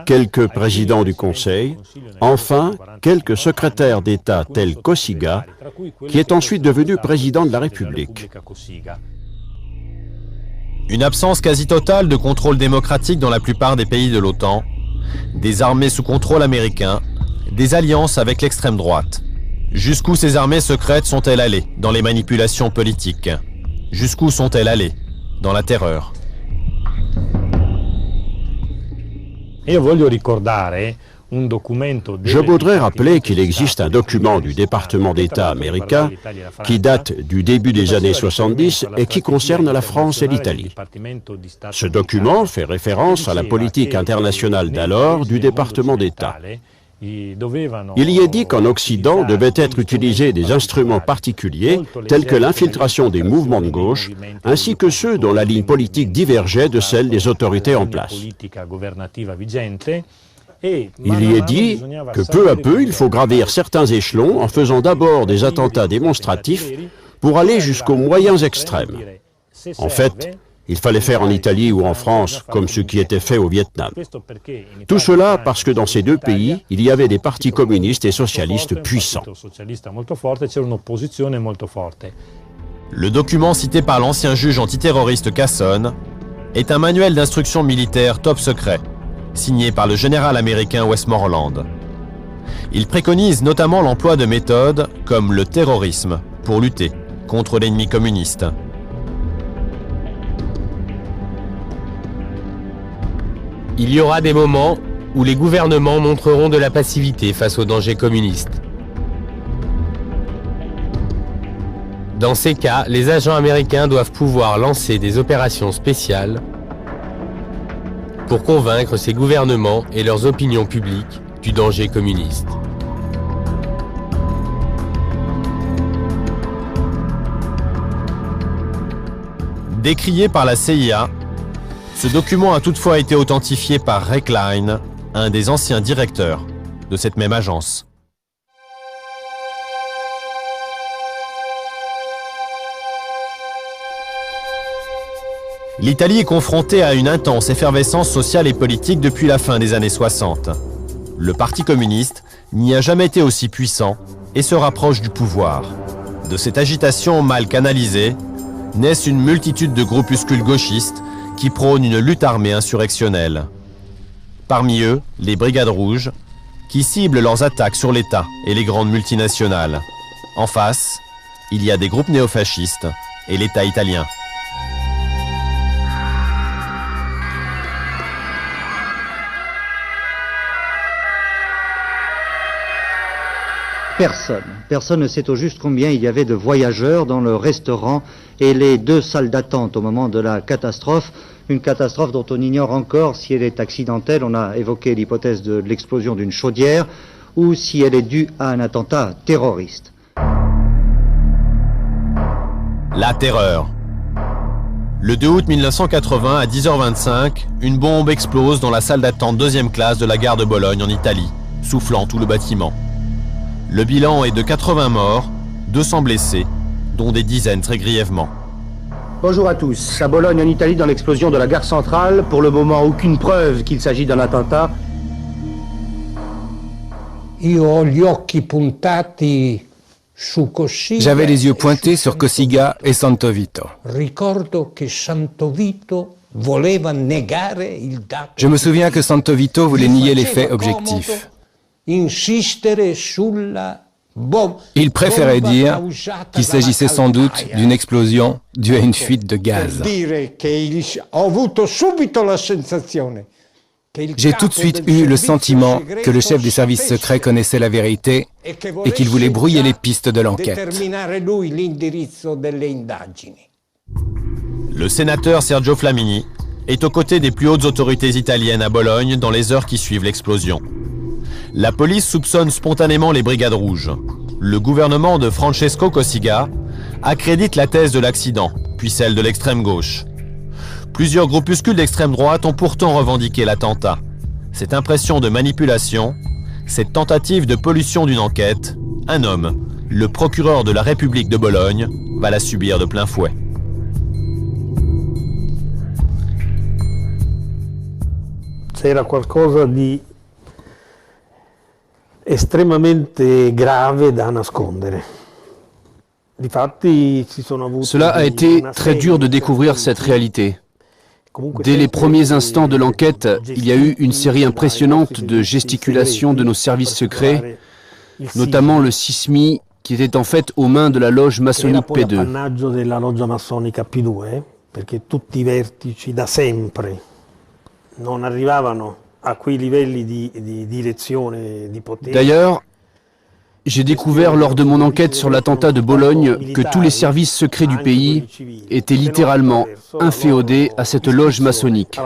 quelques présidents du Conseil, enfin quelques secrétaires d'État tels Cossiga, qui est ensuite devenu président de la République. Une absence quasi totale de contrôle démocratique dans la plupart des pays de l'OTAN, des armées sous contrôle américain, des alliances avec l'extrême droite. Jusqu'où ces armées secrètes sont-elles allées dans les manipulations politiques? Jusqu'où sont-elles allées dans la terreur? Je voudrais rappeler qu'il existe un document du département d'État américain qui date du début des années 70 et qui concerne la France et l'Italie. Ce document fait référence à la politique internationale d'alors du département d'État. Il y est dit qu'en Occident devaient être utilisés des instruments particuliers tels que l'infiltration des mouvements de gauche, ainsi que ceux dont la ligne politique divergeait de celle des autorités en place. Il y est dit que peu à peu, il faut gravir certains échelons en faisant d'abord des attentats démonstratifs pour aller jusqu'aux moyens extrêmes. En fait, il fallait faire en Italie ou en France comme ce qui était fait au Vietnam. Tout cela parce que dans ces deux pays, il y avait des partis communistes et socialistes puissants. Le document cité par l'ancien juge antiterroriste Casson est un manuel d'instruction militaire top secret, signé par le général américain Westmoreland. Il préconise notamment l'emploi de méthodes comme le terrorisme pour lutter contre l'ennemi communiste. Il y aura des moments où les gouvernements montreront de la passivité face aux dangers communistes. Dans ces cas, les agents américains doivent pouvoir lancer des opérations spéciales pour convaincre ces gouvernements et leurs opinions publiques du danger communiste. Décrié par la CIA, ce document a toutefois été authentifié par Ray Klein, un des anciens directeurs de cette même agence. L'Italie est confrontée à une intense effervescence sociale et politique depuis la fin des années 60. Le Parti communiste n'y a jamais été aussi puissant et se rapproche du pouvoir. De cette agitation mal canalisée, naissent une multitude de groupuscules gauchistes qui prônent une lutte armée insurrectionnelle. Parmi eux, les Brigades Rouges, qui ciblent leurs attaques sur l'État et les grandes multinationales. En face, il y a des groupes néofascistes et l'État italien. Personne ne sait au juste combien il y avait de voyageurs dans le restaurant et les deux salles d'attente au moment de la catastrophe. Une catastrophe dont on ignore encore si elle est accidentelle. On a évoqué l'hypothèse de l'explosion d'une chaudière ou si elle est due à un attentat terroriste. La terreur. Le 2 août 1980, à 10h25, une bombe explose dans la salle d'attente deuxième classe de la gare de Bologne en Italie, soufflant tout le bâtiment. Le bilan est de 80 morts, 200 blessés, dont des dizaines très grièvement. Bonjour à tous. À Bologne, en Italie, dans l'explosion de la gare centrale, pour le moment, aucune preuve qu'il s'agit d'un attentat. J'avais les yeux pointés sur Cossiga et Santo Vito. Je me souviens que Santo Vito voulait nier les faits objectifs. Il préférait dire qu'il s'agissait sans doute d'une explosion due à une fuite de gaz. J'ai tout de suite eu le sentiment que le chef des services secrets connaissait la vérité et qu'il voulait brouiller les pistes de l'enquête. Le sénateur Sergio Flamini est aux côtés des plus hautes autorités italiennes à Bologne dans les heures qui suivent l'explosion. La police soupçonne spontanément les brigades rouges. Le gouvernement de Francesco Cossiga accrédite la thèse de l'accident, puis celle de l'extrême gauche. Plusieurs groupuscules d'extrême droite ont pourtant revendiqué l'attentat. Cette impression de manipulation, cette tentative de pollution d'une enquête, un homme, le procureur de la République de Bologne, va la subir de plein fouet. C'era qualcosa di estremamente grave da nascondere. Cela a été très dur de découvrir cette réalité. Dès les premiers instants de l'enquête, il y a eu une série impressionnante de gesticulations de nos services secrets, notamment le SISMI, qui était en fait aux mains de la loge maçonnique P2. D'ailleurs, j'ai découvert lors de mon enquête sur l'attentat de Bologne que tous les services secrets du pays étaient littéralement inféodés à cette loge maçonnique.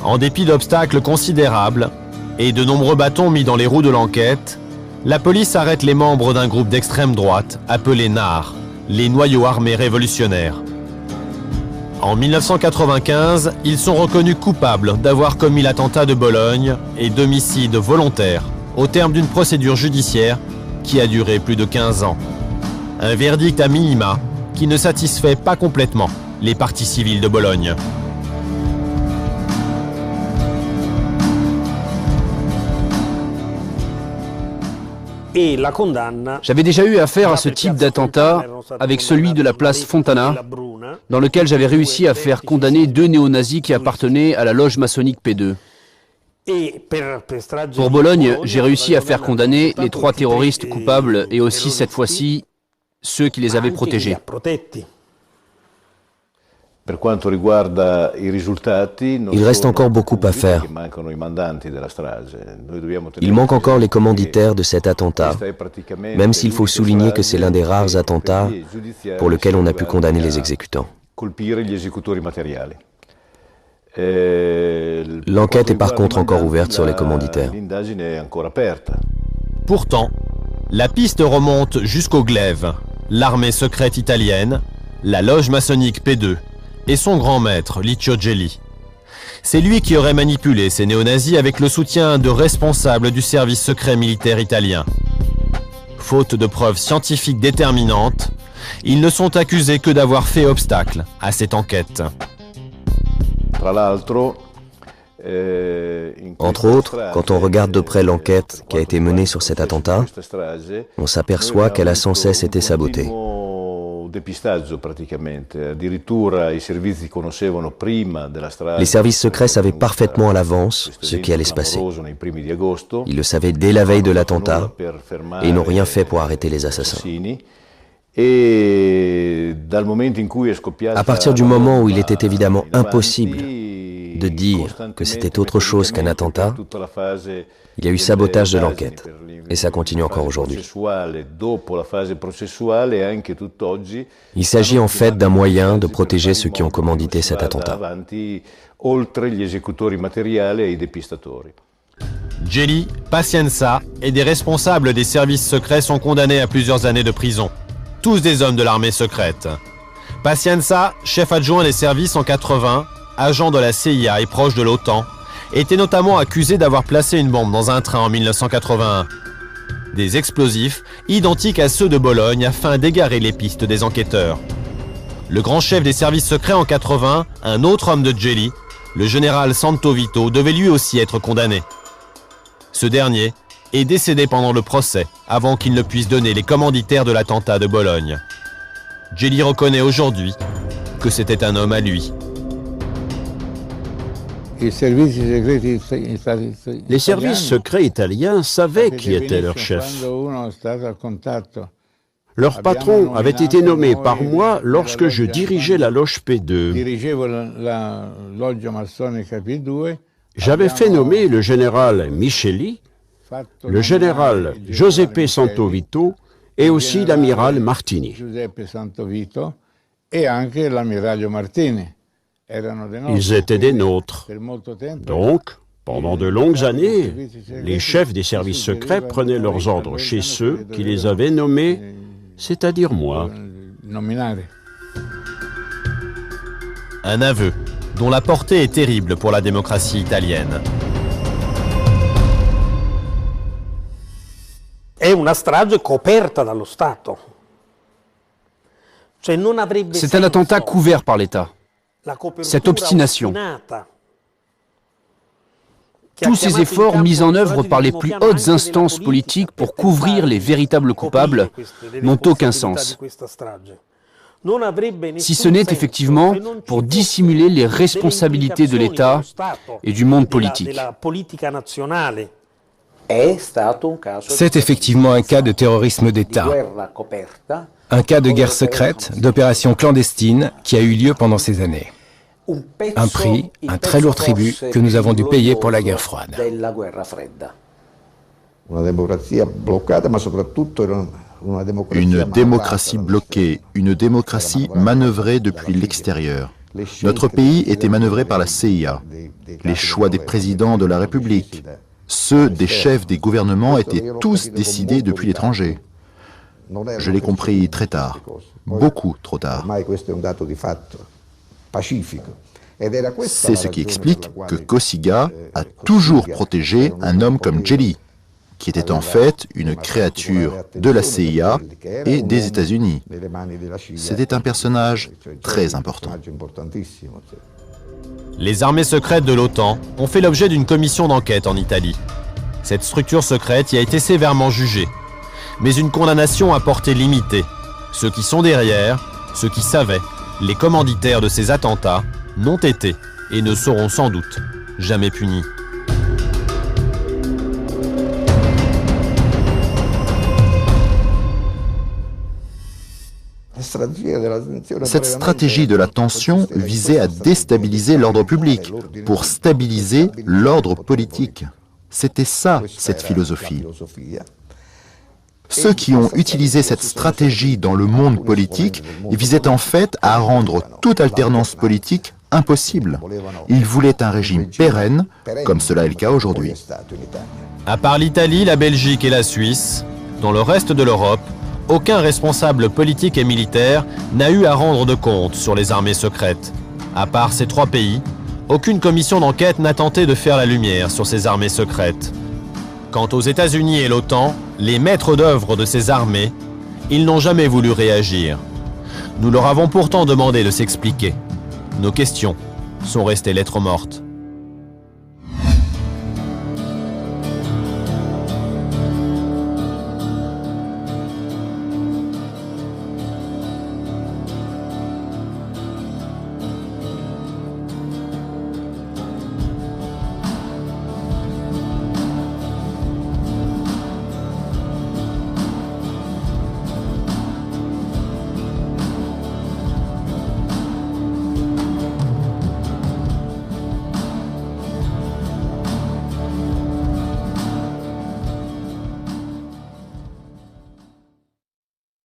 En dépit d'obstacles considérables et de nombreux bâtons mis dans les roues de l'enquête, la police arrête les membres d'un groupe d'extrême droite appelé NAR, les Noyaux armés révolutionnaires. En 1995, ils sont reconnus coupables d'avoir commis l'attentat de Bologne et d'homicide volontaire, au terme d'une procédure judiciaire qui a duré plus de 15 ans. Un verdict à minima qui ne satisfait pas complètement les parties civiles de Bologne. J'avais déjà eu affaire à ce type d'attentat avec celui de la place Fontana, dans lequel j'avais réussi à faire condamner 2 néo-nazis qui appartenaient à la loge maçonnique P2. Pour Bologne, j'ai réussi à faire condamner les 3 terroristes coupables et aussi, cette fois-ci, ceux qui les avaient protégés. Il reste encore beaucoup à faire. Il manque encore les commanditaires de cet attentat, même s'il faut souligner que c'est l'un des rares attentats pour lequel on a pu condamner les exécutants. L'enquête est par contre encore ouverte sur les commanditaires. Pourtant, la piste remonte jusqu'au glaive, l'armée secrète italienne, la loge maçonnique P2 et son grand maître, Licio Gelli. C'est lui qui aurait manipulé ces néo-nazis avec le soutien de responsables du service secret militaire italien. Faute de preuves scientifiques déterminantes, ils ne sont accusés que d'avoir fait obstacle à cette enquête. Entre autres, quand on regarde de près l'enquête qui a été menée sur cet attentat, on s'aperçoit qu'elle a sans cesse été sabotée. Les services secrets savaient parfaitement à l'avance ce qui allait se passer. Ils le savaient dès la veille de l'attentat et ils n'ont rien fait pour arrêter les assassins. À partir du moment où il était évidemment impossible de dire que c'était autre chose qu'un attentat, il y a eu sabotage de l'enquête. Et ça continue encore aujourd'hui. Il s'agit en fait d'un moyen de protéger ceux qui ont commandité cet attentat. Gelli, Pazienza et des responsables des services secrets sont condamnés à plusieurs années de prison. tous des hommes de l'armée secrète. Pacienza, chef adjoint des services en 80, agent de la CIA et proche de l'OTAN, était notamment accusé d'avoir placé une bombe dans un train en 1981. Des explosifs identiques à ceux de Bologne afin d'égarer les pistes des enquêteurs. Le grand chef des services secrets en 80, un autre homme de Gelli, le général Santo Vito, devait lui aussi être condamné. Ce dernier est décédé pendant le procès, avant qu'il ne puisse donner les commanditaires de l'attentat de Bologne. Gelli reconnaît aujourd'hui que c'était un homme à lui. Les services secrets italiens savaient qui était leur chef. Leur patron avait été nommé par moi lorsque je dirigeais la loge P2. J'avais fait nommer le général Micheli, le général Giuseppe Santo Vito et aussi l'amiral Martini. Ils étaient des nôtres. Donc, pendant de longues années, les chefs des services secrets prenaient leurs ordres chez ceux qui les avaient nommés, c'est-à-dire moi. Un aveu dont la portée est terrible pour la démocratie italienne. C'est un attentat couvert par l'État. Cette obstination, tous ces efforts mis en œuvre par les plus hautes instances politiques pour couvrir les véritables coupables n'ont aucun sens. Si ce n'est effectivement pour dissimuler les responsabilités de l'État et du monde politique. C'est effectivement un cas de terrorisme d'État, un cas de guerre secrète, d'opération clandestine qui a eu lieu pendant ces années. Un prix, un très lourd tribut que nous avons dû payer pour la guerre froide. Une démocratie bloquée, une démocratie manœuvrée depuis l'extérieur. Notre pays était manœuvré par la CIA. Les choix des présidents de la République, ceux des chefs des gouvernements étaient tous décidés depuis l'étranger. Je l'ai compris très tard, beaucoup trop tard. C'est ce qui explique que Cossiga a toujours protégé un homme comme Gelli, qui était en fait une créature de la CIA et des États-Unis. C'était un personnage très important. Les armées secrètes de l'OTAN ont fait l'objet d'une commission d'enquête en Italie. Cette structure secrète y a été sévèrement jugée. Mais une condamnation à portée limitée. Ceux qui sont derrière, ceux qui savaient, les commanditaires de ces attentats, n'ont été et ne seront sans doute jamais punis. Cette stratégie de la tension visait à déstabiliser l'ordre public pour stabiliser l'ordre politique. C'était ça, cette philosophie. Ceux qui ont utilisé cette stratégie dans le monde politique visaient en fait à rendre toute alternance politique impossible. Ils voulaient un régime pérenne, comme cela est le cas aujourd'hui. À part l'Italie, la Belgique et la Suisse, dans le reste de l'Europe, aucun responsable politique et militaire n'a eu à rendre de compte sur les armées secrètes. À part ces trois pays, aucune commission d'enquête n'a tenté de faire la lumière sur ces armées secrètes. Quant aux États-Unis et l'OTAN, les maîtres d'œuvre de ces armées, ils n'ont jamais voulu réagir. Nous leur avons pourtant demandé de s'expliquer. Nos questions sont restées lettres mortes.